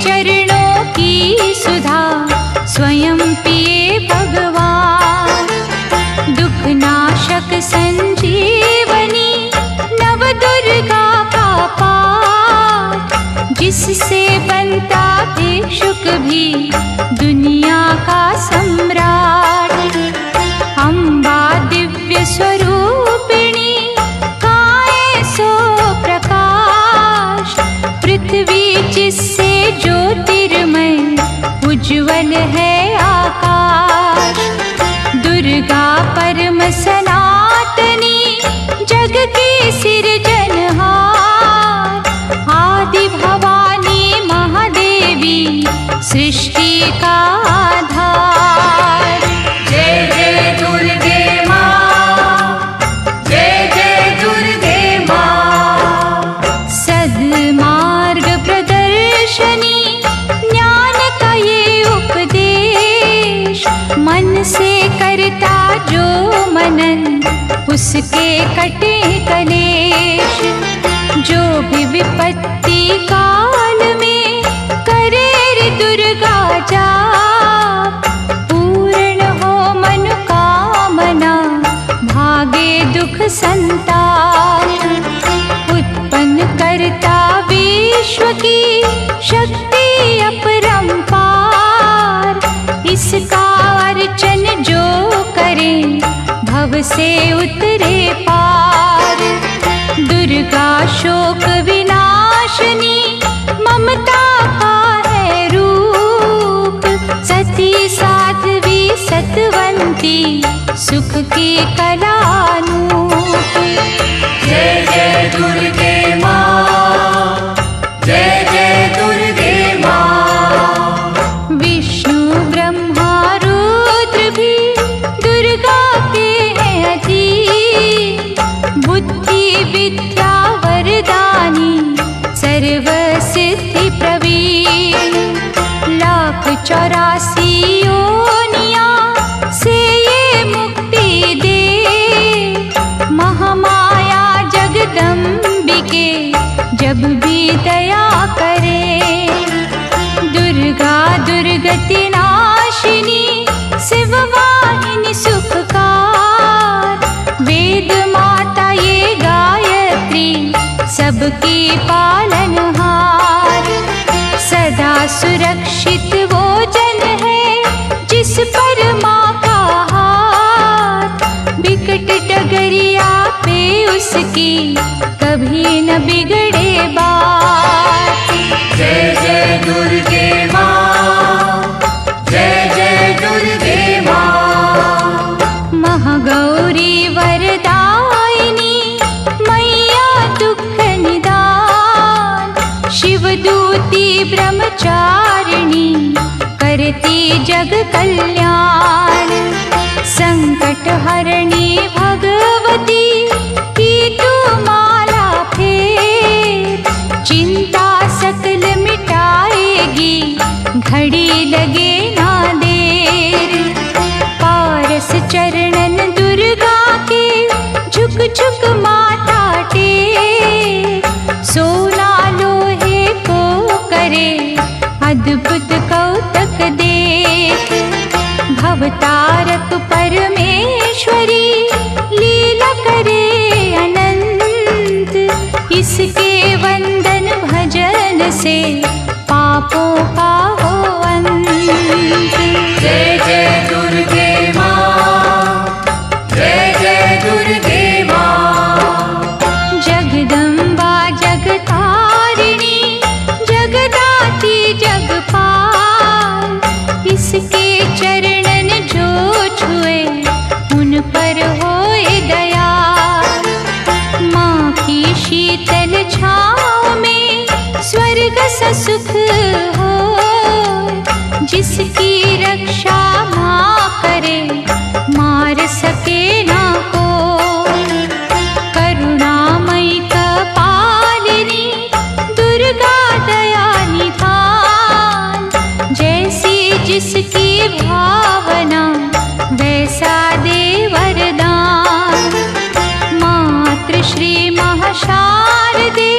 चरणों की सुधा स्वयं पिए भगवान। दुख नाशक संजीवनी नव दुर्गा का पाठ, जिससे बनता भिक्षुक भी दुनिया का सम्राट। अम्बा दिव्य स्वरूपिणी काए सो प्रकाश, पृथ्वी जिससे ज्योतिर्मय उज्ज्वल है आकाश। दुर्गा परम सनातनी जग की सिरजनहार, आदि भवानी महादेवी सृष्टि का आधार। जय जय दुर्गे माँ, जय जय दुर्गे माँ। सद्मार्ग प्रदर्शनी ज्ञान का ये उपदेश, मन से करता जो मनन उसके कटे कलेश। जो भी विपत्ति काल में करे रे दुर्गा जाप, पूर्ण हो मनोकामना भागे दुख संताप। उत्पन्न करता विश्व की शक्ति अपरंपार, इसका अर्चन जो करे भव से उतरे पार। दुर्गा शोक विनाशनी ममता का है रूप, सती साध्वी सतवंती सुख की कलानूप। जय जय दुर्गे माँ, जय जय दुर्गे माँ। विष्णु ब्रह्मा रुद्र भी दुर्गा के हैं अधीन, बुद्धि विद्या वरदानी सर्व सिद्धि प्रवीण। 1,84 योनियां से ये मुक्ति दे, महामाया जगदम्बिके जब भी दया करे। दुर्गा दुर्गति नाशिनी शिववाहिनी सुखकार, वेद माता ये गायत्री सबकी पालनहार। सदा सुरक्षित वो जन है जिस पर माँ का हाथ, विकट डगरिया पे उसकी कभी न बिगड़े बात। जय जय दुर्गे माँ, जय जय दुर्गे माँ। महागौरी वरदायिनी मैया दुख निदान, शिवदूती ब्रह्मचारिणी करती जग कल्याण। संकट हरणी भगवती की तू माला फेर, चिंता सकल मिटाएगी घड़ी लगे ना देर। पारस चरणन दुर्गा के झुक झुक माथा टेक, सोना लोहे को करे अद्भुत कौतक देख। भवतारक परमेश्वरी लीला करे अनंत, इसके वंदन भजन से पापों का हो अंत। जय जय दुर्गे माँ, जय जय दुर्गे माँ। जगदम्बा जगतारिणी जगदाती जगपाल, इसके चरणन जो छुए उन पर होए दया। माँ की शीतल छाँव में स्वर्ग सा सुख हो, जिसकी रक्षा माँ करे मार सके ना को। करुणामयी कपालिनी दुर्गा दया निधान, जैसी जिसकी भावना वैसा दे वरदान। मातृ श्री महाशारदे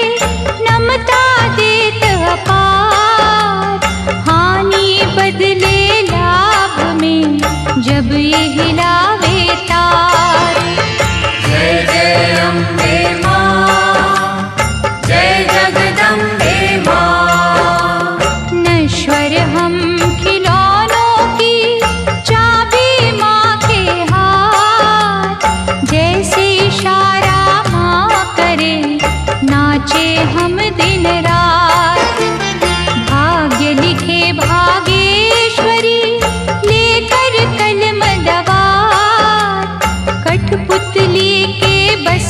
नमता देत अपार,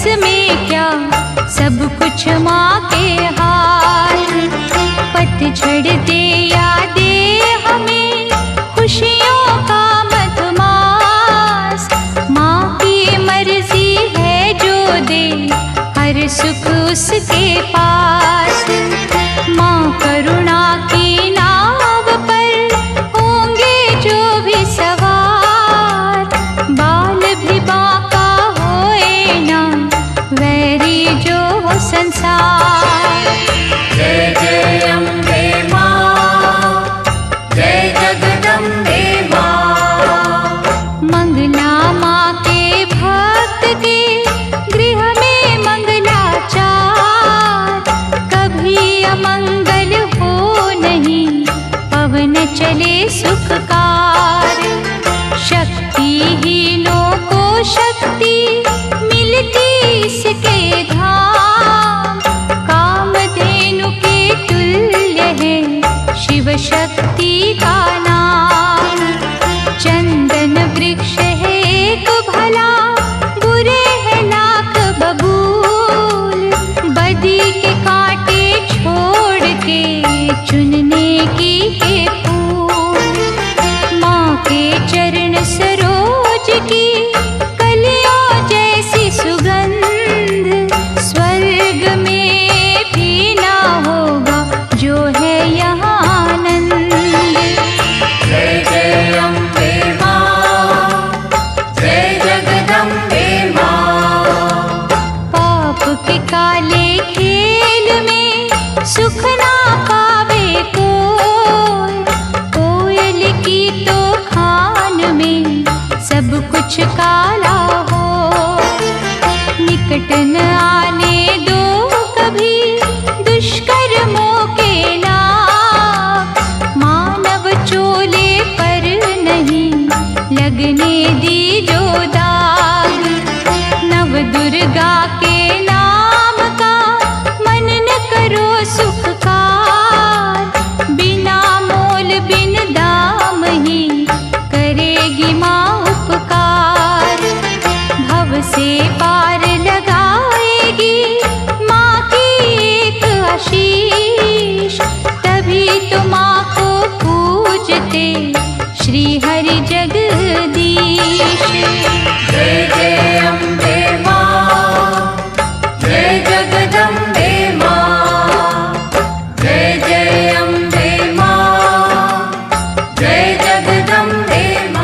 बस में क्या, सब कुछ माँ के हाथ। पतझड़ दे या दे हमें खुशियों का मधुमास, माँ की मर्जी है जो दे हर सुख उसके पास। माँ करुणा की नाव पर होंगे जो भी सवार, बाल भी बांका होए ना वैरी जो हो संसार। जय जय अम्बे माँ, जय जगदम्बे माँ। मंगला माँ के भक्त के गृह में मंगलाचार, कभी अमंगल हो नहीं पवन चले सुखकार। शक्तिहीनों को शक्ति मिलती इसके धाम, कामधेनु के तुल्य है शिव शक्ति का नाम। चंदन वृक्ष है एक भला, बुरे है लाख बबूल, बदी के कांटे छोड़ के चुनने की है फूल। माँ के चरण सरोज की कलियों जैसी सुगंध, स्वर्ग में भी ना होगा जो है यहाँ आनंद। जय जय अम्बे माँ, जय जगदम्बे माँ। पाप के काले खेल में सुख ना पावे कोई, कोयल की तो खान में सब कुछ काला हो। निकट न आने दो कभी दुष्कर्मों के नाग, मानव चोले पर नहीं लगने दी जो दाग। नव दुर्गा के नाम का मनन करो सुखकार, बिना मोल बिन दाम ही करेगी माँ उपकार। भव से पार लगाएगी माँ की एक आशीष, तभी तो माँ को पूजते श्री हरि जगदीश। जय जय अम्बे माँ, जय जगदम्बे माँ। जय जय अम्बे माँ, जय जगदम्बे माँ।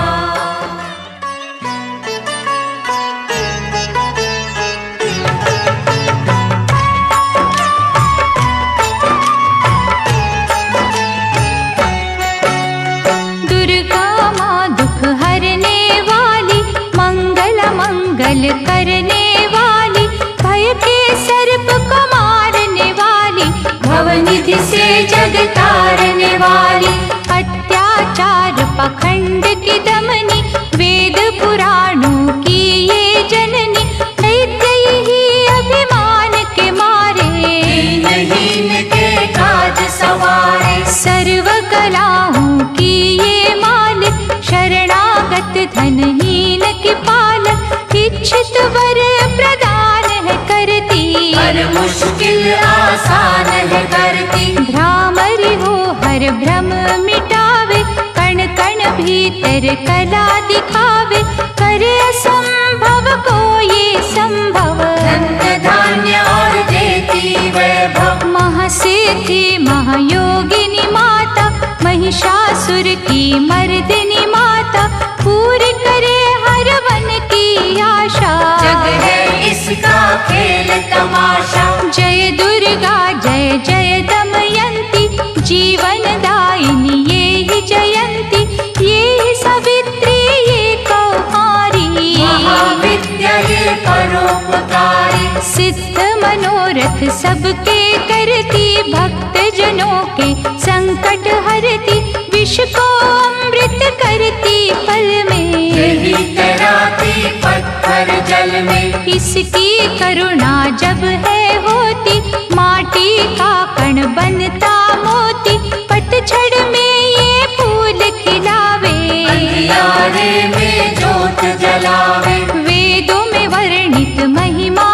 दुर्गा माँ दुख हरने वाली, मंगल मंगल करने वाली, भय के सर्प को मारने वाली, भवनिधि से जग तारने वाली, अत्याचार पखंड की दमनी, वेद पुराणों की ये जननी, दैत्य ही अभिमान के मारे, दीनहीन के काज सवारे, सर्व कलाओं की ये मालिक, शरणागत धनहीन की पालक, इच्छित वर प्रदान है करती, हर मुश्किल आसान है करती। भ्रामरी हो हर भ्रम मिटावे, कण कण भीतर कला दिखावे, करे असंभव को ये संभव, धन्य धान्य और देती वैभव। महासिद्धि महायोगिनी माता, महिषासुर की मर्दिनी माता, पूरी करे हर मन की आशा। जग है इसका खेल तमाशा, जय दुर्गा जय जय दमयंती, जीवन दायिनी ये ही जयंती, ये ही सावित्री ये कौमारी, महाविद्या ये परोपकारी। सिद्ध मनोरथ सबके करती, भक्त जनों के संकट हरती, विष को अमृत करती पल में, यही तैराती पत्थर जल में। इसकी करुणा जब है होती, माटी का कण बनता मोती, पतझड़ में ये फूल खिलावे, अंधियारे में जोत जलावे। वेदों में वर्णित महिमा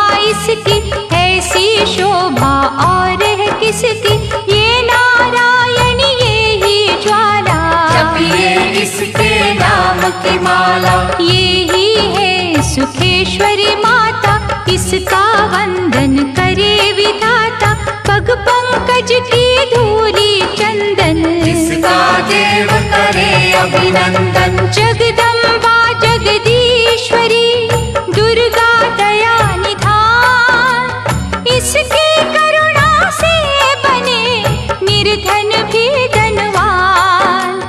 सुखेश्वरी माता, इसका वंदन करे विधाता। पग पंकज की धूली चंदन, इसका देव करे अभिनंदन। जगदम्बा जगदीश्वरी, दुर्गा दया निधान, इसकी करुणा से बने निर्धन भी धनवान।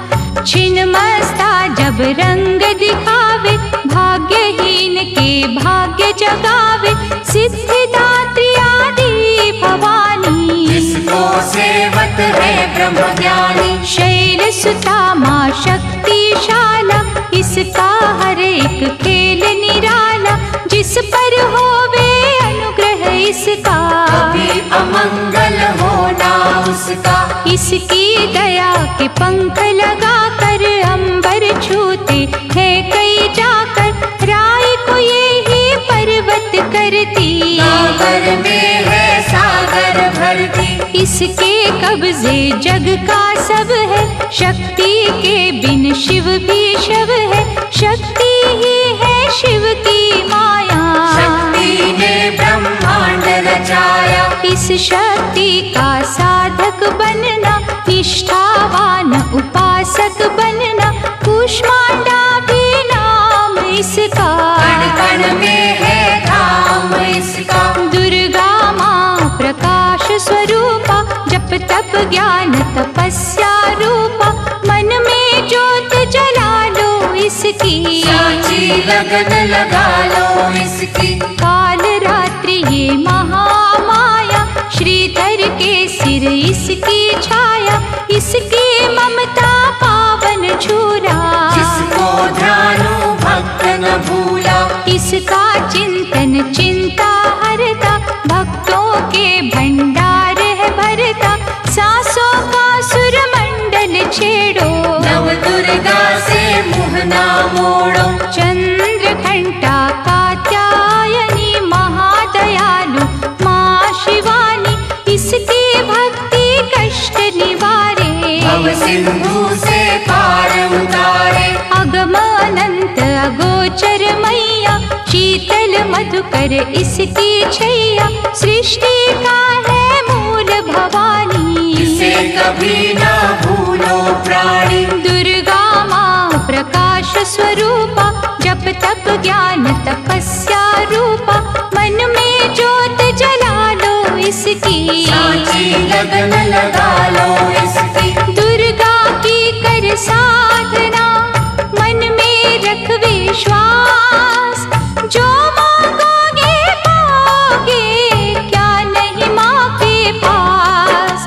छिन्नमस्ता जब रंग दिखावे, भाग्यहीन के भाग्य जगावे। सिद्धिदात्री आदि भवानी, जिसको सेवत है ब्रह्म ज्ञानी। शैलसुता माँ शक्तिशाला, इसका हर एक खेल निराला। जिस पर होवे अनुग्रह इसका, कभी अमंगल होना उसका। इसकी दया के पंख लगा कर अंबर छूते हैं कई जाकर। राय को ये ही पर्वत करती, सागर में है सागर भरती। इसके कब्जे जग का सब है, शक्ति के बिन शिव भी शव है। शक्ति ही है शिव की माया, शक्ति ने ब्रह्मांड रचाया। इस शक्ति का साधक बनना, निष्ठावान उपासक बनना। कूष्मांडा भी नाम इसका, कण कण में है धाम इसका। दुर्गा माँ प्रकाश स्वरूपा, जप तप ज्ञान तपस्या रूपा। मन में ज्योत जला लो इसकी, साची लगन लगा लो इसकी। काल रात्रि ये महामाया, श्रीधर के सिर इसकी छाया। इसकी ममता पावन झूला, जिसको ध्यानु भक्त न भूला। इसका चिंतन चिंता हरता, भक्तों के भंडार है भरता। सांसों का सुर मंडल छेड़ो, नव दुर्गा से मुँह ना मोड़ो। चंद्र घंटा कात्यायनी, महादयालु माँ शिवानी। इसकी भक्ति कष्ट निवारे, भव सिंधु से पार उतारे। अगम अनंत अगोचर मैया, शीतल मधुकर इसकी छैया। सृष्टि का है मूल भवानी, इसे कभी ना भूलो प्राणी। दुर्गा माँ प्रकाश स्वरूपा, जप तप ज्ञान तपस्या रूपा। मन में ज्योत जला लो इसकी, साची लगन लगा लो इसकी। दुर्गा की कर साधना, मन में रख विश्वास। जो मांगोगे पाओगे, क्या नहीं माँ के पास।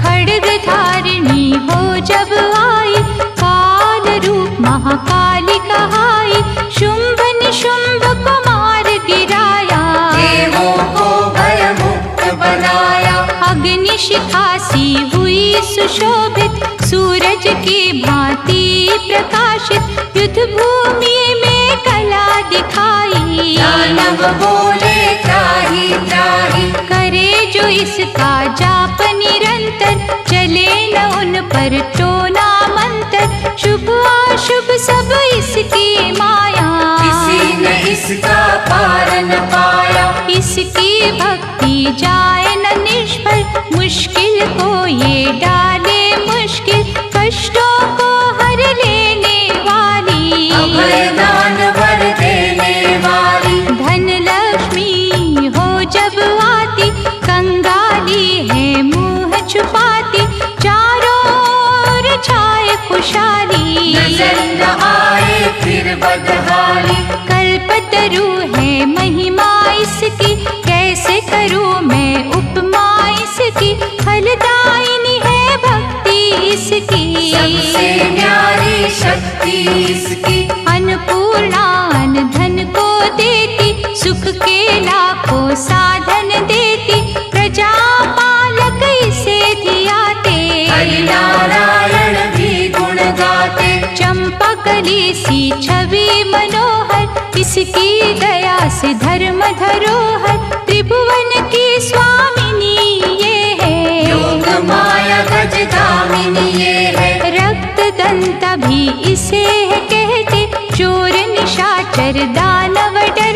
खड्ग धारिणी हो जब आई, काल रूप महाकाली कहाई। शुंभ निशुंभ को मार गिराया, देवों को भय मुक्त बनाया। अग्नि शिखा सी हुई सुशोभित, सूरज की भांति प्रकाशित। युद्ध भूमि में कला दिखाई, दानव बोले त्राहि त्राहि। करे जो इसका जाप निरंतर, चले न उन पर टोना मंत्र। शुभ अशुभ सब इसकी माया, किसी ने इसका पार न पाया। इसकी भक्ति जाए न निष्फल, मुश्किल को ये डाले मुश्किल। कष्टों को हर लेने वाली, अभय दान वर देने वाली। धन लक्ष्मी हो जब आती, कंगाली है मुँह छुपाती। चारों ओर छाए खुशहाली, नजर न आए फिर बदहाली। कल्पतरु है महिमा इसकी, कैसे करूँ मैं उपमा इसकी। फलदायिनी है भक्ति इसकी, सबसे न्यारी शक्ति इसकी। अन्नपूर्णा अन्न धन को देती, सुख के लाखों साधन देती। प्रजा पालक इसे धियाते, हरि नारायण भी गुण गाते। चंपा कली सी छवि मनोहर, इसकी दया से धर्म धरोहर। त्रिभुवन की स्वामिनी ये है, योग माया गजगामिनी ये है। रक्त दंता भी इसे है कहते, चोर निशाचर दानव डर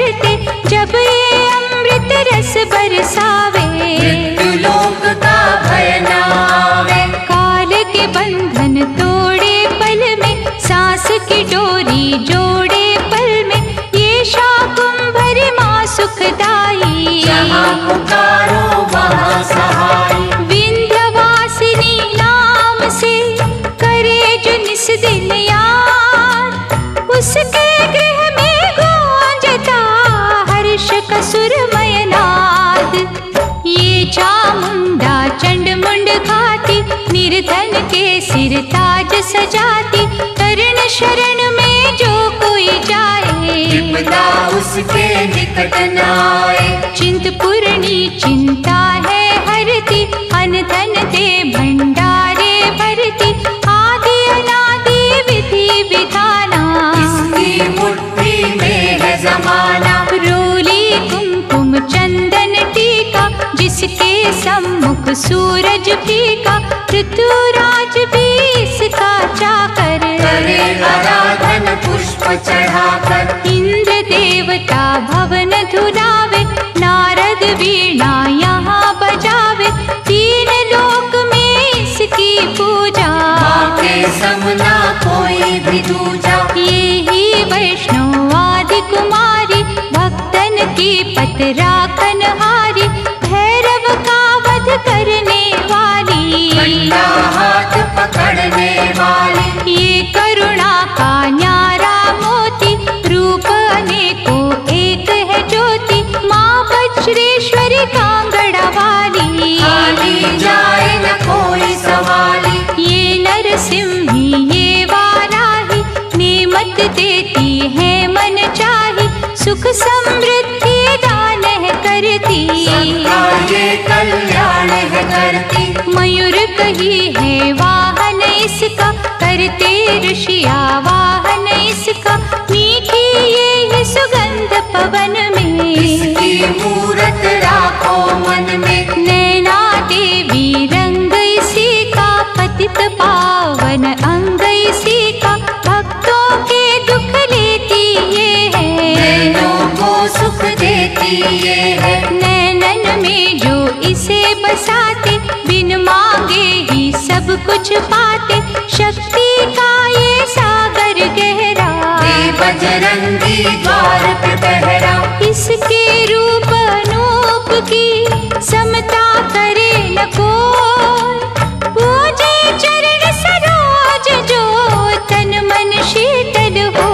बरसावे, मृत्युलोक का भय न आवे। काल के बंधन तोड़े पल में, सांस की डोरी जोड़े पल में, ये शाकुंभरी माँ सुखदाई। जहाँ पुकारो वहाँ सहाय, विंध्यवासिनी नाम से करे जो निस दिन याद, उसके गृह में गूंजता हर्ष का सुरमय नाद। ये चामुंडा चंड मुंड खाती, निर्धन के सिर ताज सजाती, तरण शरण में जो कोई जाए, विपदा उसके निकट न आए। चिंतपूर्णी चिंता है हरती, अन धन दे भंडारे भरती, आदि अनादि विधि विधाना, इसकी मुट्ठी में है जमाना। रोली कुमकुम चंदन टीका, जिसके सम्मुख सूरज फीका, ऋतुराज भी इसका चाकर, करे आराधन पुष्प चढ़ाकर। इंद्र देवता भवन धुलावे, नारद वीणा यहाँ बजावे, तीन लोक में इसकी पूजा, माँ के समना कोई भी दूजा। ये ही वैष्णव आदि कुमारी, भक्तन की पत राखन हारी, भैरव का वध करने वाली, बंदा हाथ पकड़ने वाली। ये करुणा का न्यारा मोती, रूप अनेकों एक है ज्योति, माँ वज्रेश्वरी कांगड़ा वाली, खाली जाए न कोई सवाली। ये नरसिंही ये वाराही, नेमत देती है मन चाही, सुख समृद्धि दान है करती, सबका ये कल्याण है करती। मयूर कही है वाहन इसका, करते ऋषिया वाहन इसका, मीठी ये सुगंध पवन में, इसकी मूरत राखो मन में। नैना देवी रंग इसी का, पतित पावन अंग इसी का, भक्तों के दुख लेती ये है, नैनों को सुख देती ये है। नैनन में जो इसे बसाते, बिन मांगे ही सब कुछ पाते, शक्ति का ये सागर गहरा, दे बजरंगी द्वार पे पहरा। इसके रूप अनूप की समता करे न कोई, पूजे चरण सरोज जो तन मन शीतल हो,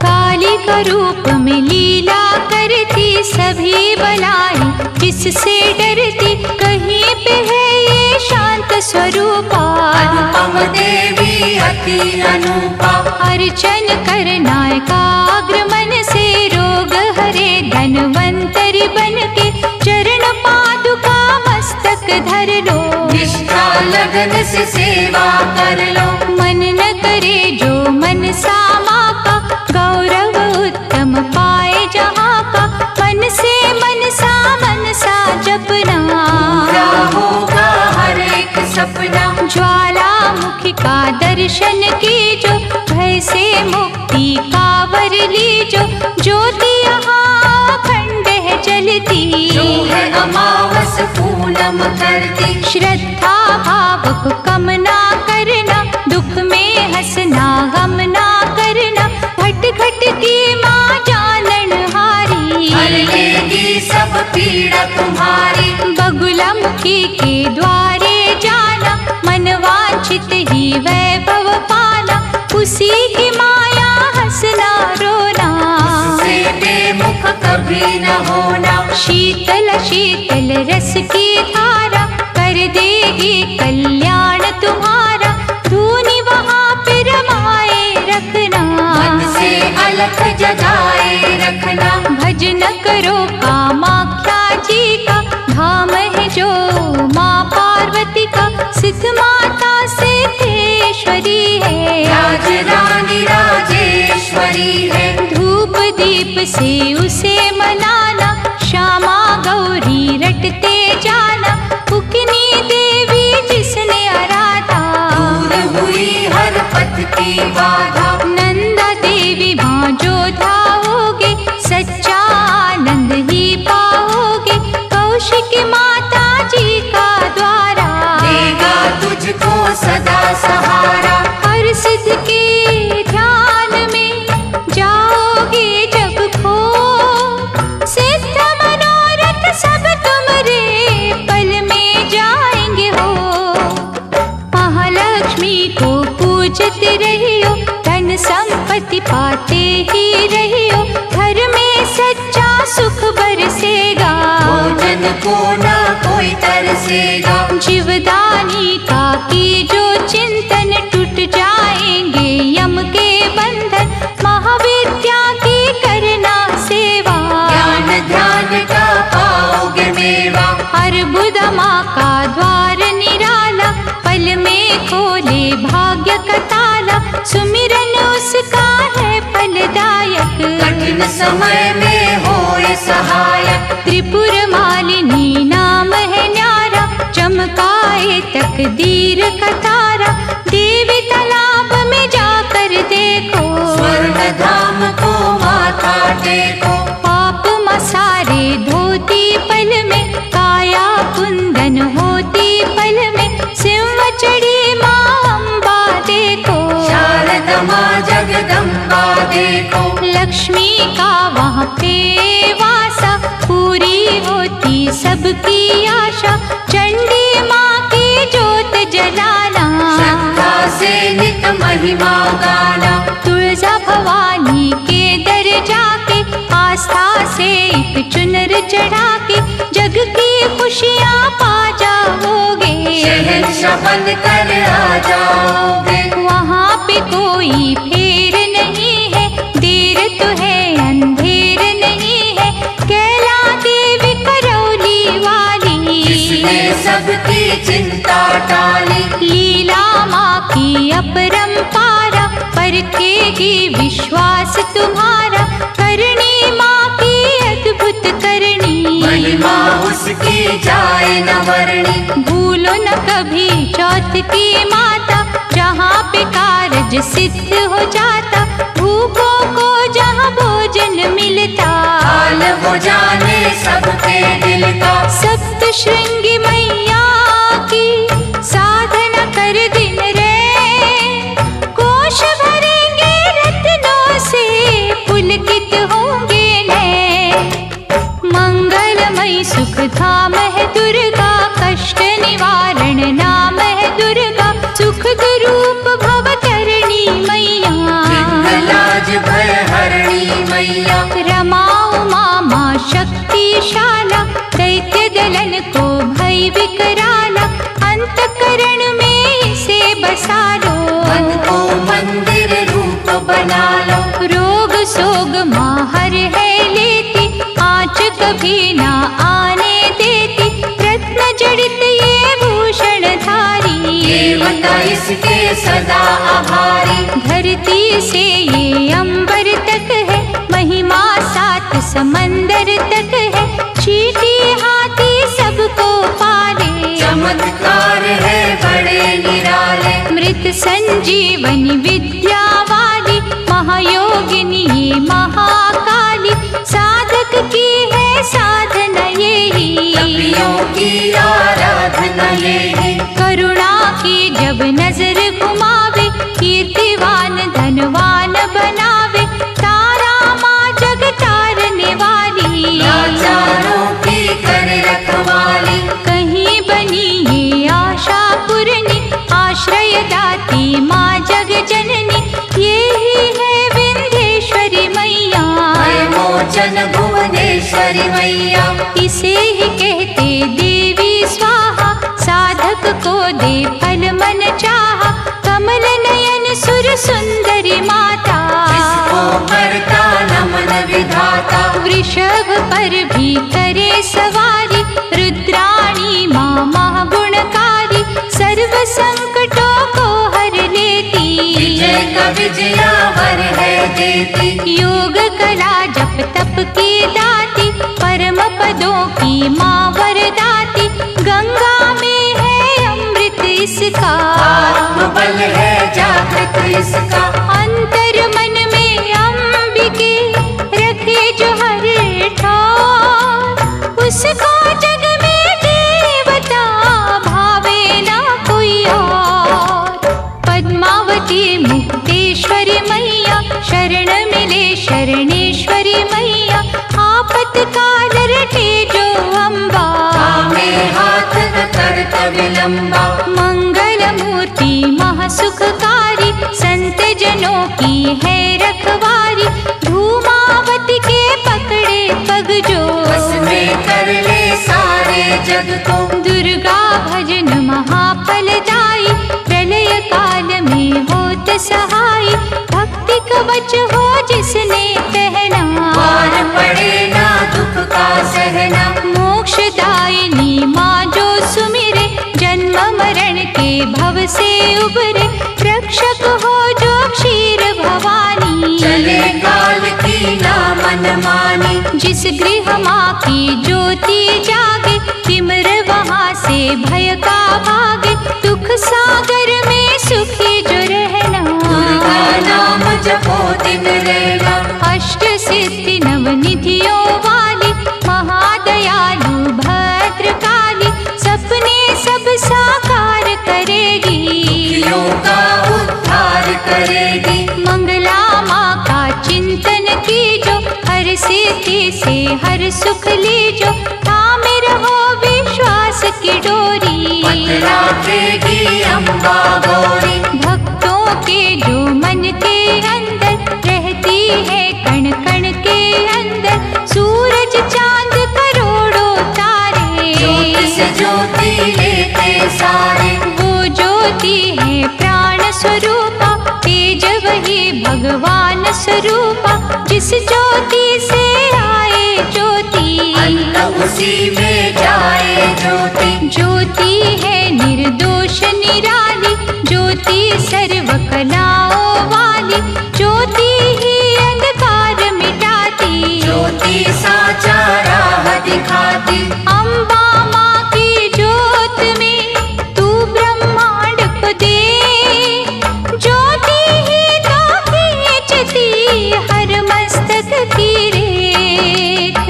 काली का रूप में लीला करती, सभी बलाई किससे डरती, कहीं पे है ये शांत स्वरूपा, अनुपम देवी अति अनुपा। अर्चन करना एकाग्र मन से, रोग हरे धनवंतरी बन के, चरण पादुका मस्तक धर लो, निष्ठा लगन से सेवा कर लो। मन न करे जो मन सामा का, गौरव उत्तम पाए जहाँ का, मन से मनसा जपना, पूरा होगा हर एक सपना। ज्वालामुखी का दर्शन की जो, भय से मुक्ति का वर ली जो, ज्योति यहाँ अखंड है जलती, जो है अमावस पूनम करती। श्रद्धा भाव को कम ना करना, दुख में हंसना गम ना करना, घट घट की माँ जानन हारी, हर लेगी सब पीड़ा तुम्हारी। बगुला मुखी के द्वारे जाना, मन वांछित ही वैभव पाना, उसी की माया हंसना रोना, उससे बेमुख कभी न होना। शीतल शीतल रस की धारा, कर देगी कल्याण तुम्हारा, धूनी वहाँ पे रमाए रखना, मन से अलख जगाए रखना। भजन करो कामाख्या जी का, धाम है जो माँ पार्वती का, सिद्ध माता सिद्धेश्वरी है, राज रानी राजेश्वरी है। धूप दीप से उसे मनाना, श्यामा गौरी रटते जाना, उकनी देवी जिसने आराधा, दूर हुई हर पथ की बाधा। नंदा देवी माँ जो धाओगे, सच्चा आनंद ही पाओगे, भाग्य का ताला, सुमिरन उसका है फलदायक। कठिन समय में होए सहायक, त्रिपुर मालिनी नाम है न्यारा, चमकाए तकदीर का तारा। देवी तालाब में जाकर देखो, स्वर्ण धाम को माथा टेको। पाप मसारे धोती पल में, काया कुंदन होती पल में। सिंह चढ़ी माँ अम्बा देखो, शारदा माँ जगदम्बा देखो। लक्ष्मी का वहाँ पे वासा, पूरी होती सबकी आशा। चंडी माँ की जोत जलाना, श्रद्धा से नित महिमा गाना। तुलजा भवानी के दर जाके, आस्था से एक चुनर चढ़ा के, जग की खुशियाँ पा जाओगे। शहंशाह बन कर आ जाओगे। वहाँ पे कोई फेर नहीं है, देर तो है अंधेर नहीं है। कैला देवी करौली वाली, जिसने सबकी चिंता टाली। लीला माँ की अपरंपारा, परखेगी विश्वास तुम्हारा। करनी माँ की अद्भुत करनी, महिमा उसकी जाए न वर्णी। भूलो न कभी चौथ की माता, जहाँ पे कारज सिद्ध हो जाता। भूखों को जहाँ भोजन मिलता, हाल वो जाने सबके दिल का। सप्त श्रृंगी मैया की साधना कर दिन रे, कोश भरेंगे रत्नों से, पुलकित होंगे नैन। मंगलमयी सुख धाम है दुर्गा, कष्ट निवारण नाम है दुर्गा। सुख दुरूप भव तरणी मैया, लाज भय हरणी मैया। रमा उमा माँ शक्तिशाला, दैत्य दलन को भय विकराला। अंतकरण में इसे बसा लो, मन को मंदिर रूप बना लो। रोग सोग माँ हर है लेती, आँच कभी ना आने देती। रत्न जड़ित ये भूषण धारी, देवता इसके सदा आभारी। धरती से ये अंबर तक है, महिमा सात समंदर तक है। चींटी हाथी सबको पाले, चमत्कार है बड़े निराले। मृत संजीवनी विद्या वाली, महायोगिनी ये महाकाली। साधक की है साधना यही, तपियों की आराधना यही। करुणा की जब नजर घुमावे, कीर्तिवान धनवान बनावे। तारा माँ जग तारने वाली, लाचारों की कर रखवाली। कहीं बनी ये आशा पूरनी, आश्रय दाती माँ जग जननी। यही है विंध्येश्वरी मैया, मोचन भुवनेश्वरी मैया। इसे ही कहते देवी स्वाहा, साधक को दे फल मन चाहा। कमल नयन सुर सुंदरी माता, इसको करता नमन विधाता। वृषभ पर भी करे सवारी, रुद्राणी माँ महागुणकारी। सर्व संकटों को हर लेती, विजय का विजयावर है देती। योग कला जप तप की दाती, परम पदों की माँ वरदाती। गंगा में है अमृत इसका, आत्मबल है जागृत इसका। अंतर मन में अंबिके रखे जो हर ठार। उसको जग में देवता भावे ना कोई और। पद्मावती मुक्तेश्वरी मैया, शरण मिले शरणेश्वरी मैया। आपतकाल रटे जो अम्बा, में हाथ न करता विलंबा। मंगल मूर्ति महासुखकारी, संत जनों की है रखवारी। धूमावती के पकड़े पग जो, बस में कर ले सारे जग को। दुर्गा भजन महाफलदायी, प्रलय काल में होत सहाय। भक्ति कवच हो जिसने पहना, पार पड़े ना दुख का सहना। मोक्षदायिनी माँ जो सुमिरे, जन्म मरण के भव से उबरे, रक्षक हो जो क्षीर भवानी। चले काल की ना मन मानी, जिस गृह माँ की ज्योति जागे, तिमिर वहाँ से भय का भागे। दुख सागर में सुखी जो रहना, दुर्गा नाम जपो दिन रहना। अष्ट सिद्धि नवनिधियों वाली, महादयालु भद्रकाली, सपने सब साकार करेगी, दुखियों का उद्धार करेगी। मंगला माँ का चिंतन कीजो, हर सिद्धि से हर सुख लीजो। थामे रहो विश्वास की डोरी, पथ राखेगी अम्बा गौरी। भक्तों के जो मन के अंदर रहती है, कण कण के अंदर सूरज चांद करोड़ों तारे। ज्योति से ज्योति लेते सारे, वो ज्योति है प्राण स्वरूपा, तेज वही भगवान स्वरूपा। जिस ज्योति से आए ज्योति, अंत उसी में जाए ज्योति। ज्योति है निर्दोष निराली, ज्योति सर्व कलाओं वाली, ज्योति ही अंधकार मिटाती, ज्योति साचा राह दिखाती। अम्बा माँ की ज्योत में तू ब्रह्मांड को दे, ज्योति ही तो खींचती हर मस्तक की रेख।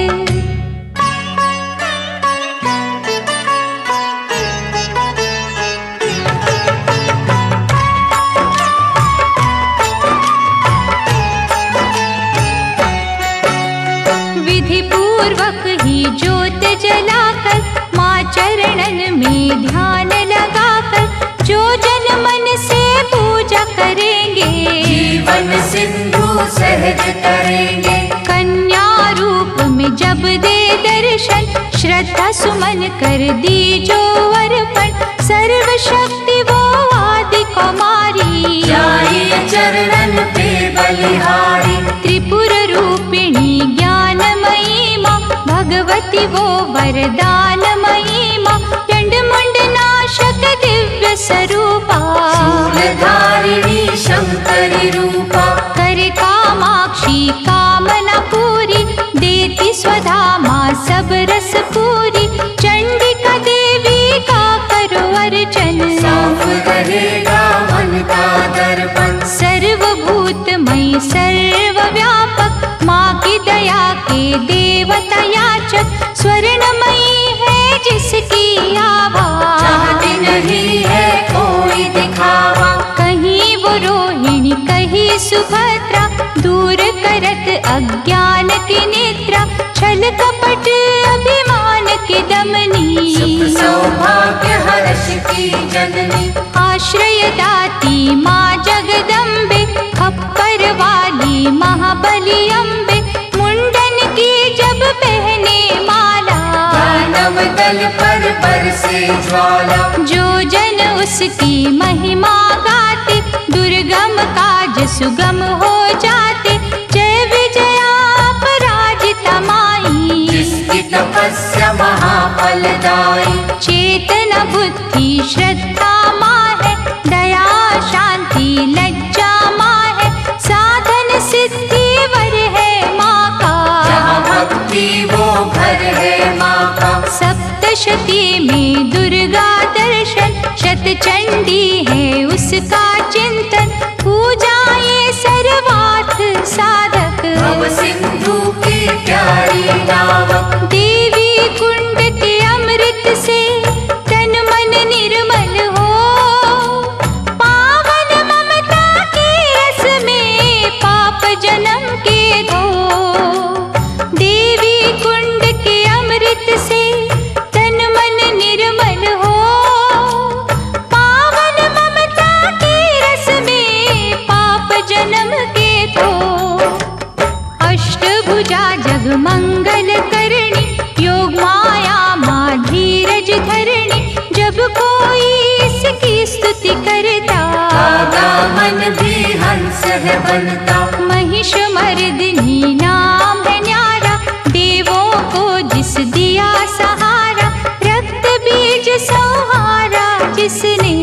विधि पूर्वक ही ज्योत जलाकर, माँ चरणन में ध्यान लगाकर, जो जन मन से पूजा करेंगे, जीवन सिंधु सहज करेंगे। कन्या रूप में जब दे दर्शन, श्रद्धा सुमन कर दी जो अर्पण। सर्वशक्ति वो आदि कुमारी, जाइए चरणन पे बलिहारी। त्रिपुर रूपिणी ज्ञानमयी माँ, भगवती वो वरदानमयी माँ। चंड मुंड नाशक दिव्य स्वरूपा, शूलधारिणी शंकरी रूपा। करे कामाक्षी कामना पूरी, देती स्वधा माँ सब रस पूरी। चंडिका देवी का करो अर्चन, साफ रहेगा मन का दर्पण। सर्वभूतमयी सर्वव्यापक, माँ की दया के देवता याचक। स्वर्णमयी है जिसकी आभा, चाहती नहीं है कोई दिखावा। कहीं वो रोहिणी कहीं सुभद्रा, दूर करत अज्ञान की निद्रा। छल कपट अभिमान की दमनी, सुख सौभाग्य हर्ष की जननी। आश्रय दाती माँ जगदम्बे, खप्पर वाली महाबली अम्बे। मुंडन की जब पहने माला, दानव दल पर बरसे ज्वाला। जो जन उसकी महिमा गाते, दुर्गम काज सुगम हो जाते। जय विजया अपराजिता माई, जिसकी तपस्या महाफलदायी। चेतना बुद्धि श्रद्धा माँ है, दया शांति लज्जा माँ है। साधन सिद्धि वर है माँ का, जहाँ भक्ति वो घर है माँ का। सप्तशती में दुर्गा दर्शन, शतचंडी है उसका चिंतन। पूजा ये सर्वार्थ साधक, भव सिंधु की प्यारी नावक। देवी कुंड के अमृत से तन मन निर्मल हो। पावन ममता के रस में पाप जन्म के धो। देवी कुंड के अमृत से तन मन निर्मल हो। पावन ममता के रस में पाप जन्म के धो। अष्टभुजा जगमंगल करणी, योग माया माँ धीरज धरणी। जब कोई इसकी स्तुति करता, मन भी हंस है बनता। महिष मर्दिनी नाम है न्यारा, देवों को जिस दिया सहारा। रक्त बीज सहारा जिसने,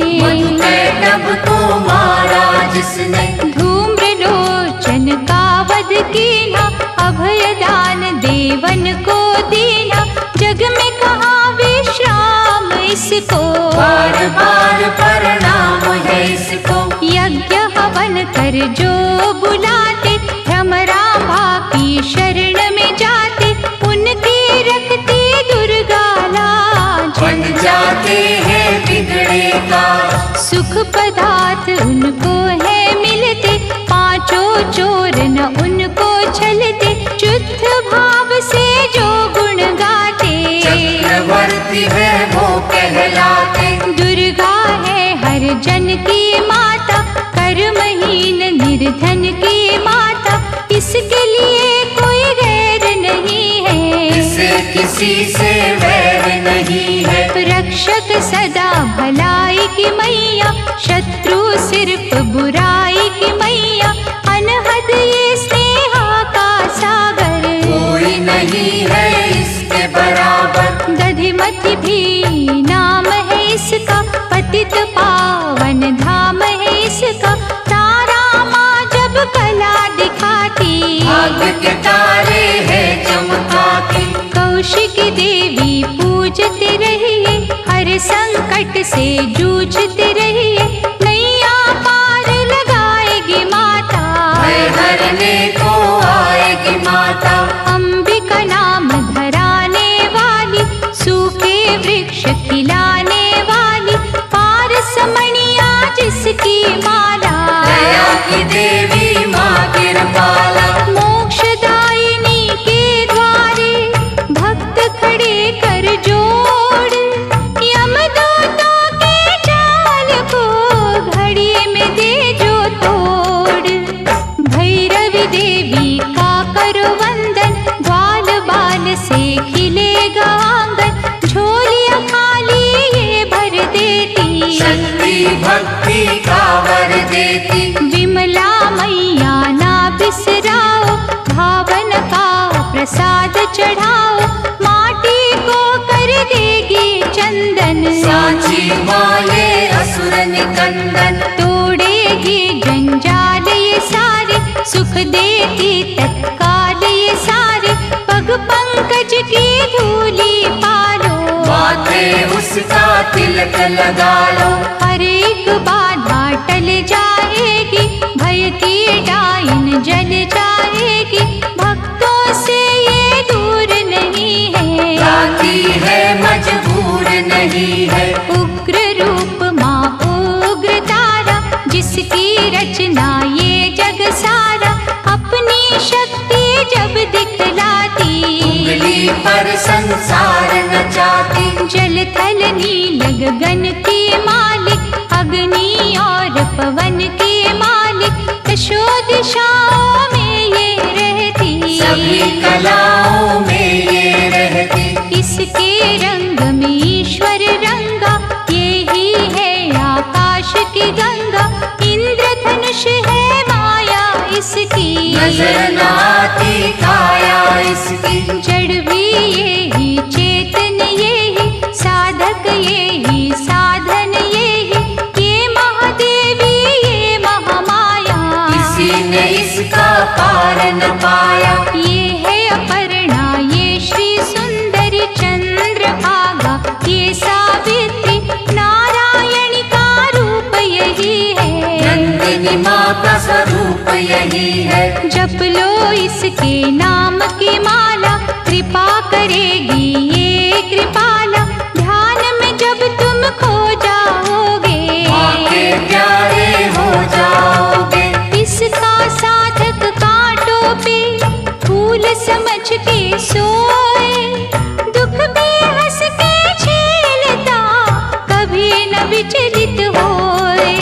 कहलाते। दुर्गा है हर जन की माता, कर्महीन निर्धन की माता, इसके लिए कोई गैर नहीं है, इसे किसी से वैर नहीं है। रक्षक सदा भलाई की मैया, शत्रु सिर्फ बुराई की मैया, अनहद ये स्नेहा का सागर, कोई नहीं है इसके बराबर। दधिमति भी नाम है इसका, पतित पावन धाम है इसका, तारा माँ जब कला दिखाती, भाग्य के तारे हैं चमकाती। कौशिकी देवी पूजते रहिए, हर संकट से जूझते रहिए, नैया पार लगाएगी माता, भय हरने को आएगी माता। अंबिका नाम धराने वाली, सूखे वृक्ष खिलाने वाली, पारसमणिया जिसकी माला, दया की देवी माँ कृपाला। मोक्षदायिनी के द्वारे भक्त खड़े कर जोड़, यमदूतों के जाल को घड़ी में दे जो तोड़, भैरवी देवी का करो वंदन, ग्वाल बाल से खिलेगा आंगन, झोलियां खाली ये भर देती, शक्ति भक्ति का वर देती। विमला मैया ना बिसराओ, भावन का प्रसाद चढ़ाओ, माटी को कर देगी चंदन, साची माये असुर निकंदन। तोड़ेगी जंजाल ये सारे, सुख देती तत्काल ये सारे, पग पंकज की धूली पालो, माथे उसका तिलक लगा लो। हर एक बाधा टल जाएगी, भय की डाइन जल जाएगी, भक्तों से ये दूर नहीं है, जाती है मजबूर नहीं है। उग्र रूप माँ उग्र तारा, जिसकी रचना ये जग सारा, अपनी शक्ति जब दिखलाती, उंगली पर संसार नचाती। जल थल नील गगन की मालिक, अग्नि और पवन की मालिक, दशो दिशाओं में ये रहती, सभी कलाओं में ये रहती। इसके रंग में ईश्वर रंगा, ये ही है आकाश की गंगा, इंद्रधनुष है माया इसकी, नजर न आती काया इसकी। जड़ भी ये ही चेतन ये ही, साधक ये ही साधन ये ही, ये महादेवी ये महामाया, किसी ने इसका पार न पाया। ये है अपर्णा ये श्री सुंदरी चंद्रभागा, ये सावित्री नारायणी का रूप यही है, नंदिनी माँ का स्वरूप यही है। जप लो इसके नाम की माला, कृपा करेगी ये कृपाला, ध्यान में जब तुम खो जाओगे, माँ के प्यारे हो जाओगे। इसका साधक कांटों पे फूल समझ के सोए, दुख भी हंस के झेलता, कभी न विचलित होए,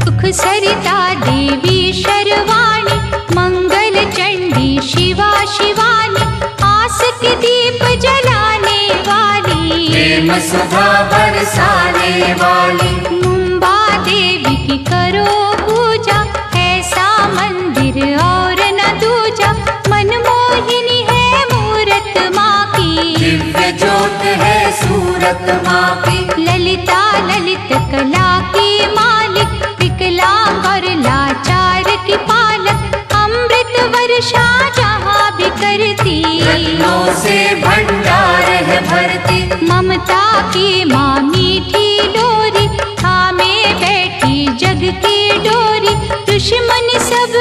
सुख सरिता देवी शर्वाणी, मंगल चंडी शिवा शिवानी, आस के दीप जलाने वाली, प्रेम सुधा बरसाने वाली। मुंबा देवी की करो पूजा, ऐसा मंदिर और न दूजा, मनमोहिनी है मूरत माँ की, दिव्य ज्योत है सूरत माँ की। ललिता ललित कला की मालिक, विकलांग और लाचार की पालक, अमृत वर्षा जहाँ भी करती, रत्नों से भंडार है भरती। ममता की माँ मीठी डोरी, थामे बैठी जग की डोरी, दुश्मन सब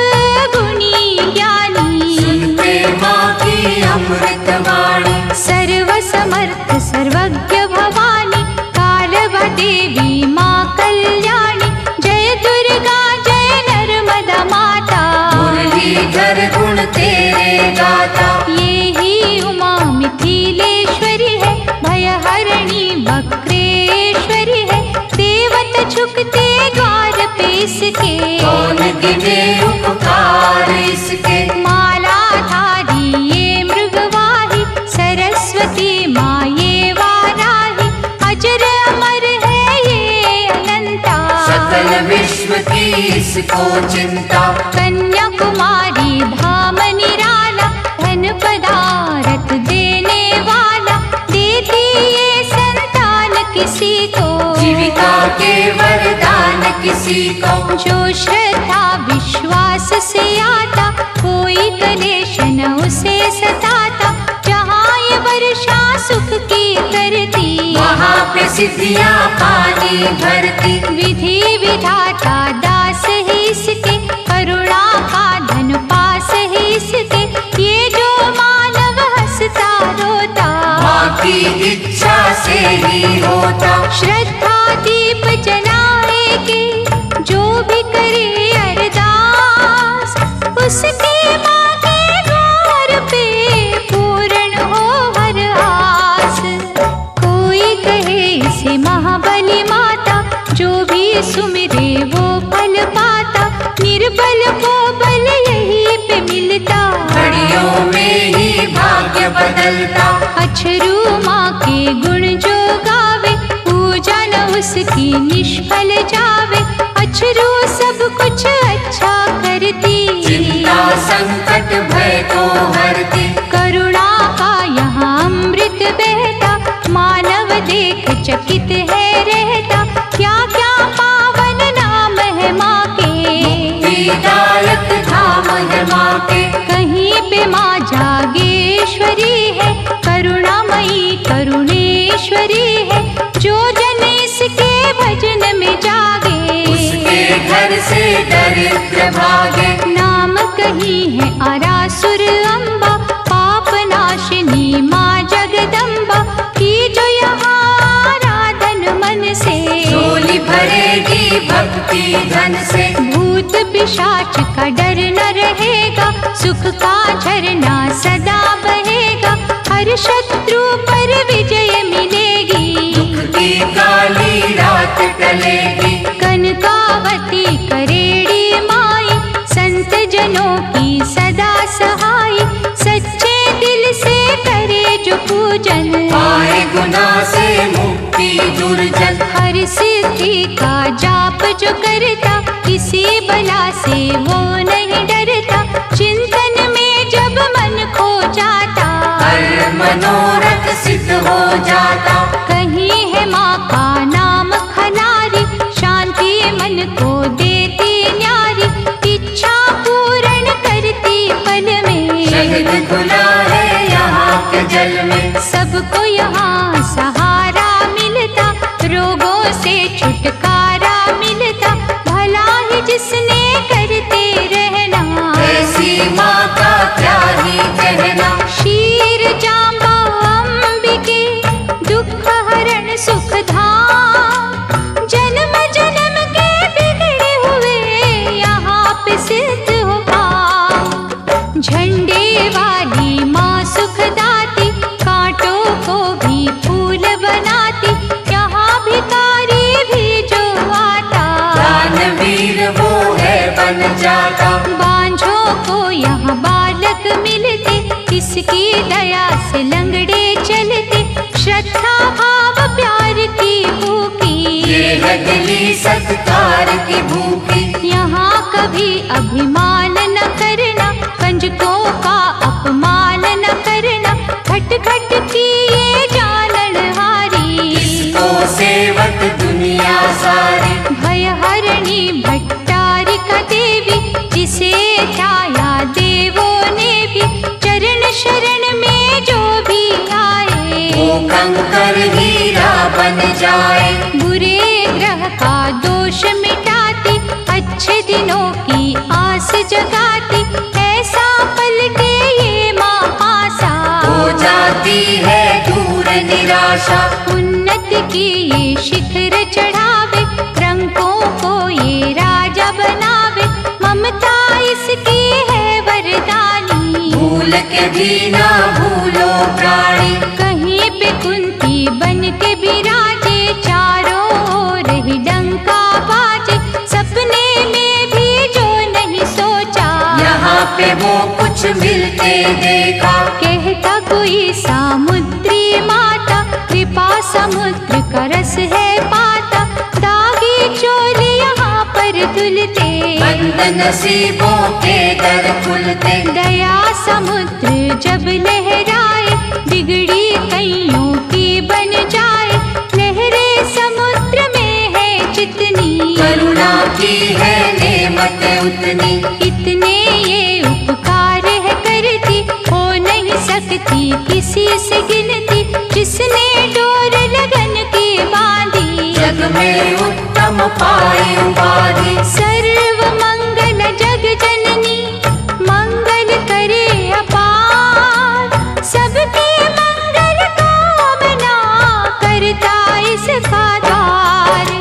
गुणी ज्ञानी, सुनते माँ की अमृत वाणी। सर्व समर्थ सर्वज्ञ भवानी, कालवा देवी माँ कल्याणी, जय दुर्गा जय नर्मदा माता, मुरलीधर गुण तेरे गाता। ये ही उमा मिथिलेश्वरी है, भयहरिणी वक्रे महेश्वरी है, देवता झुकते द्वार पे इसके। कौन गिने उपकार इसके। मालाधारी ये मृगवाही, सरस्वती माँ ये वाराही, अजर अमर है ये अनंता। सकल विश्व की इसको चिंता। कन्याकुमारी धाम निराला, धन पदारथ देने वाला, देती ये संतान किसी को। जीविका के वरदान किसी को। जो श्रद्धा विश्वास से आता, कोई कलेश न उसे सताता। जहाँ ये वर्षा सुख की करती, वहाँ पे सिद्धियाँ पानी भरती। विधि विधाता दास है इसके, करुणा का धन पास है इसके। ये जो मानव हंसता रोता, माँ की इच्छा से ही होता। श्रद्धा दीप जलाएगी, जो भी करे अरदास, उसके माँ के द्वार पे पूर्ण हो हर आस। कोई कहे इसे महाबली माता, जो भी सुमिरे वो फल पाता। निर्बल को बल यही पे मिलता, घड़ियों में ही भाग्य बदलता। अछरू माँ के गुण जो गावे, पूजा न उसकी निष्फल जावे। अछरू सब कुछ अच्छा करती, चिंता संकट भय को हरती। करुणा का यहाँ अमृत बहता, मानव देख चकित है रहता। क्या क्या पावन नाम है माँ के, मुक्तिदायक धाम है माँ के। कहीं पे माँ जागेश्वरी है, करुणामयी करुणेश्वरी है। जो जन इसके भजन में जागे, उसके घर से दरिद्र भागे। नाम कहीं है आरासुर अम्बा, पाप नाशिनी माँ जगदम्बा की। जो यहाँ आराधन मन से, झोली भरेगी भक्ति धन से। भूत पिशाच का डर न रहेगा, सुख का झरना सदा बहेगा। हर शत्रु पर विजय मिलेगी, दुख की काली रात टलेगी। कनकावती करेड़ी माई, संत जनों की सदा सहाय। सच्चे दिल से करे जो पूजन, पाए गुनाह से मुक्ति दुर्जन। हर सिद्धि का जाप जो करता, किसी बला से वो नहीं डरता। चिंतन में जब मन खो जाता, हर मनोरथ सिद्ध हो जाता। कहीं है माँ का नाम खनारी, शांति मन को देती न्यारी। इच्छा पूर्ण करती पल में, शहद घुला है यहाँ के जल में। सबको यहाँ सहारा मिलता, रोगों से छुटकारा मिलता। भला ही जिसने करते रहना, ऐसी माँ का क्या ही कहना। क्षीर जाम्बा अंबिके, दुख हरण सुख धाम। जन्म जन्म के बिगड़े हुए यहाँ पे सिद्ध हो भाव। झंडे वाली माँ सुखदाती, कांटों को भी फूल बनाती। यहाँ भिखारी भी जो आता, दानवीर वो है बन जाता। बांझों को यहाँ बालक मिलते, इसकी दया से लंगड़े चलते। श्रद्धा भाव प्यार की भूखी, ये है दिली सत्कार की भूखी। यहाँ कभी अभिमान न करना, कंजकों का अपमान न करना। खट खट की ये जाननहारी, इसको सेवक दुनिया सारी। भय हरणी भट्टारिका देवी, जिसे ध्याया देवों ने भी। चरण शरण में जो भी आए, वो कंकर हीरा बन जाए। बुरे ग्रह का दोष मिटाती, अच्छे दिनों की आस जगाती। ऐसा पल के ये माँ पासा, हो जाती है दूर निराशा। उन्नति की ये शिखर चढ़ावे, रंगों को ये राजा बनावे। ममता इसकी है वरदानी, भूल के भी ना भूलो प्राणी। कहीं पे कुंती बन के विराजे। चार पे वो कुछ मिलते देखा। कहता कोई सामुद्री माता, कृपा समुद्र का रस है पाता, दागी चोली यहाँ पर धुलते, बंद नसीबों के दर खुलते। दया समुद्र जब लहराए, बिगड़ी कईयों की बन जाए। लहरे समुद्र में है जितनी, करुणा की है नेमत उतनी। इतने ये उपकार है करती, हो नहीं सकती किसी से गिनती। जिसने डोर लगन की बांधी, जग में उत्तम पाई उपाधि। सर्व मंगल जग जननी, मंगल करे अपार। सबके मंगल कामना, करता इसका द्वार।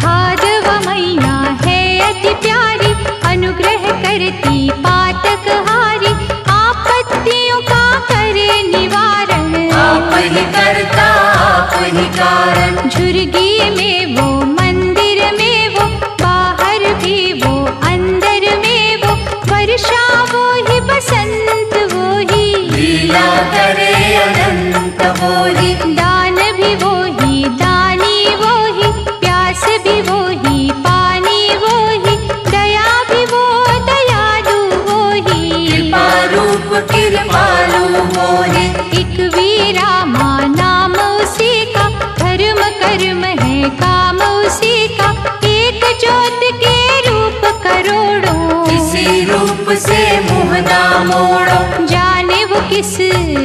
भादव मैया है अति प्यारी, अनुग्रह करती पातक हारी। आपत्तियों का करे निवारण, आप ही करता आप ही कारण। झुर्गी में वो, मंदिर में वो, बाहर भी वो, अंदर में वो। वर्षा वो ही, बसंत वो ही, लीला करे अनंत वो ही। दान भी वो ही, दानी वो ही, प्यास भी वो ही, पानी वो ही। दया भी वो, दयालु वो ही, कृपा रूप कृपालु वो ही। एक वीरा माँ नाम उसी का, धर्म कर्म है काम उसी का। एक ज्योत के रूप करोड़ों, किसी रूप से मुँह ना मोड़ो। जाने वो किस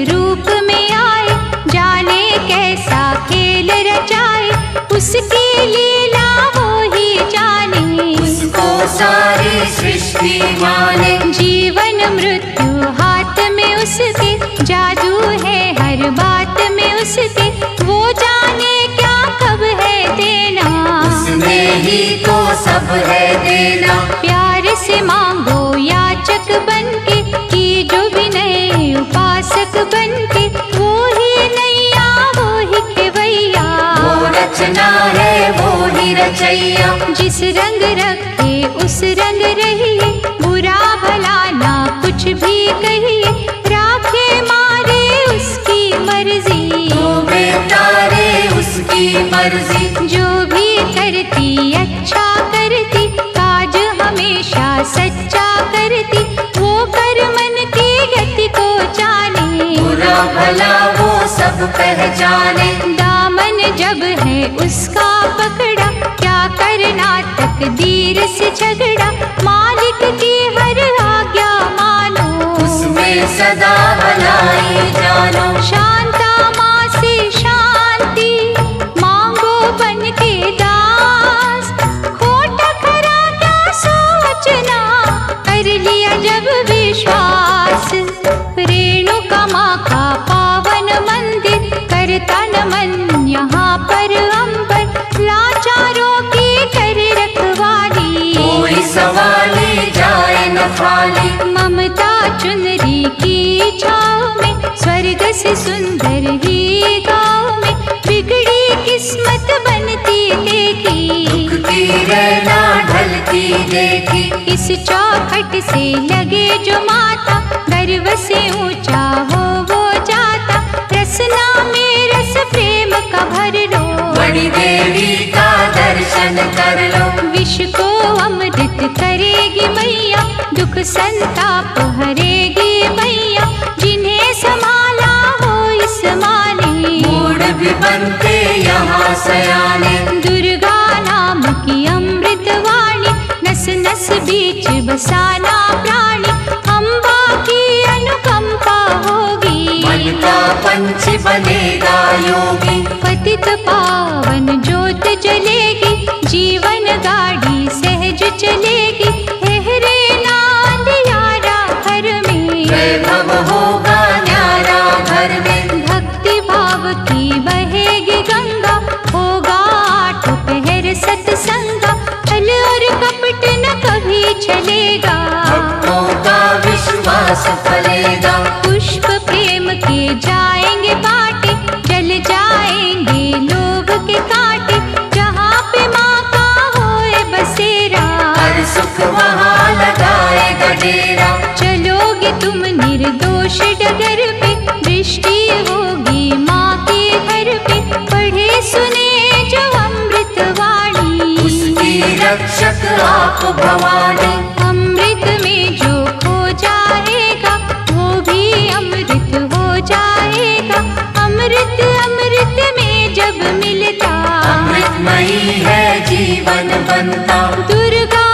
रूप में आए, जाने कैसा खेल रचाए। उसकी लीला वो ही जाने, उसको सारी सृष्टि माने। जीवन मृत्यु हाथ में उसके, जादू है हर बात में उसके। वो जाने क्या कब है देना, उसमें ही तो सब है देना। प्यार से मांगो याचक बनके, की जो विनय उपासक बनके। वो ही नैया वो ही खेवैया, वो रचना है वो ही रचैया। जिस रंग रखे उस रंग रहिए, बुरा भला ना कुछ भी कहिए। राखे मारे उसकी मर्जी, डूबे तारे उसकी मर्जी। जो भी करती अच्छा करती, काज हमेशा सच्चा करती। वो कर मन की गति को जाने, बुरा भला वो सब पहचाने। दामन जब है उसका पकड़ा, क्या करना तकदीर से झगड़ा। मालिक की हर आज्ञा मानो, उसमें सदा भलाई जानो। शांता माँ से शांति मांगो बन के दास। खोटा खरा क्या सोचना, कर लिया जब विश्वास। रेणुका माँ का पावन मंदिर, करता नमन यहाँ पर अंबर। लाचारों की कर रखवाली, कोई सवाली जाए न खाली। ममता चुनरी की छाँव में, स्वर्ग से सुंदर ही गाँव में। बिगड़ी किस्मत बनती देखी, दुख की रहना ढलती देखी। इस चौखट से लगे जो माता, गर्व से ऊंचा हो वो जाता। रसना में रस प्रेम का भर लो, बड़ी देवी का दर्शन कर लो। विश्व को अमृत करेगी मैया, दुख संताप हरेगी मैया। जिन्हें संभाला हो इस माने, मूड भी बनते यहाँ सयाने। दुर्गा नाम की अमृत वाणी, नस नस बीच बसाना प्राणी। अम्बा की अनुकंपा होगी, मन का पंछी बनेगा योगी। पतित पावन ज्योत जलेगी, जीवन गाड़ी सहज चलेगी। हेहरे नांद यारा घर में, वैभव होगा न्यारा घर में। भक्ति भाव की बहेगी गंगा, होगा आठ पहर सत्संगा। छल और कपट न कभी चलेगा, भक्तों का विश्वास फलेगा। पुष्प प्रेम के जाएंगे बाटे, जल जाएंगे लोभ आप भवानी। अमृत में जो खो जाएगा वो भी अमृत हो जाएगा। अमृत अमृत में जब मिलता अमृतमयी है जीवन बनता। दुर्गा